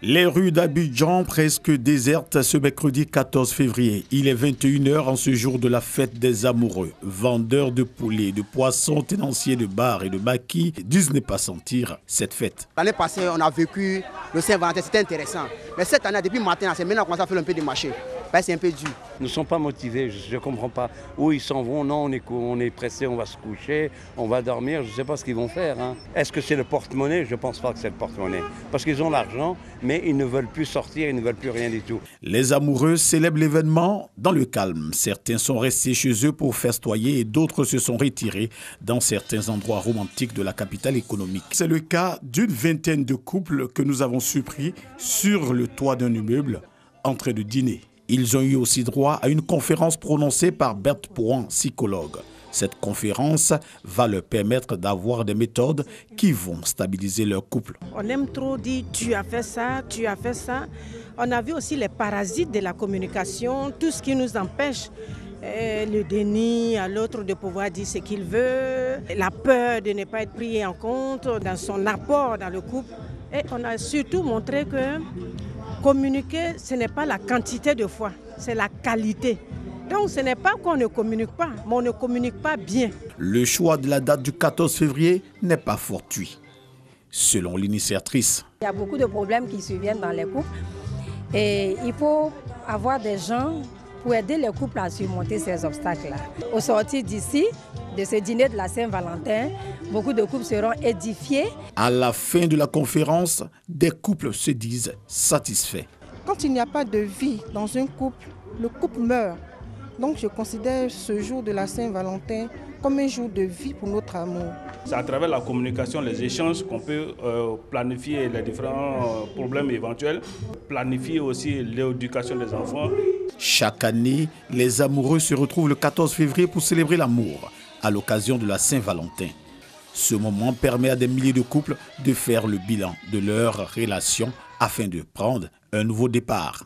Les rues d'Abidjan presque désertes ce mercredi 14 février. Il est 21h en ce jour de la fête des amoureux. Vendeurs de poulets, de poissons, tenanciers de bars et de maquis disent ne pas sentir cette fête. L'année passée, on a vécu le Saint-Valentin, c'était intéressant. Mais cette année, depuis le matin, c'est maintenant qu'on commence à faire un peu de marché. C'est un peu dur. Ils ne sont pas motivés, je ne comprends pas. Où ils s'en vont, non, on est pressé, on va se coucher, on va dormir, je ne sais pas ce qu'ils vont faire. Est-ce que c'est le porte-monnaie? Je ne pense pas que c'est le porte-monnaie. Parce qu'ils ont l'argent, mais ils ne veulent plus sortir, ils ne veulent plus rien du tout. Les amoureux célèbrent l'événement dans le calme. Certains sont restés chez eux pour festoyer et d'autres se sont retirés dans certains endroits romantiques de la capitale économique. C'est le cas d'une vingtaine de couples que nous avons surpris sur le toit d'un immeuble en train de dîner. Ils ont eu aussi droit à une conférence prononcée par Berthe Pouan, psychologue. Cette conférence va leur permettre d'avoir des méthodes qui vont stabiliser leur couple. On aime trop dire tu as fait ça, tu as fait ça. On a vu aussi les parasites de la communication, tout ce qui nous empêche. Le déni à l'autre de pouvoir dire ce qu'il veut, la peur de ne pas être pris en compte dans son apport dans le couple. Et on a surtout montré que communiquer, ce n'est pas la quantité de fois, c'est la qualité. Donc ce n'est pas qu'on ne communique pas, mais on ne communique pas bien. Le choix de la date du 14 février n'est pas fortuit, selon l'initiatrice. Il y a beaucoup de problèmes qui surviennent dans les couples et il faut avoir des gens pour aider les couples à surmonter ces obstacles-là. Au sortir d'ici, de ce dîner de la Saint-Valentin, beaucoup de couples seront édifiés. À la fin de la conférence, des couples se disent satisfaits. Quand il n'y a pas de vie dans un couple, le couple meurt. Donc je considère ce jour de la Saint-Valentin comme un jour de vie pour notre amour. C'est à travers la communication, les échanges qu'on peut planifier les différents problèmes éventuels, planifier aussi l'éducation des enfants. Chaque année, les amoureux se retrouvent le 14 février pour célébrer l'amour à l'occasion de la Saint-Valentin. Ce moment permet à des milliers de couples de faire le bilan de leur relation afin de prendre un nouveau départ.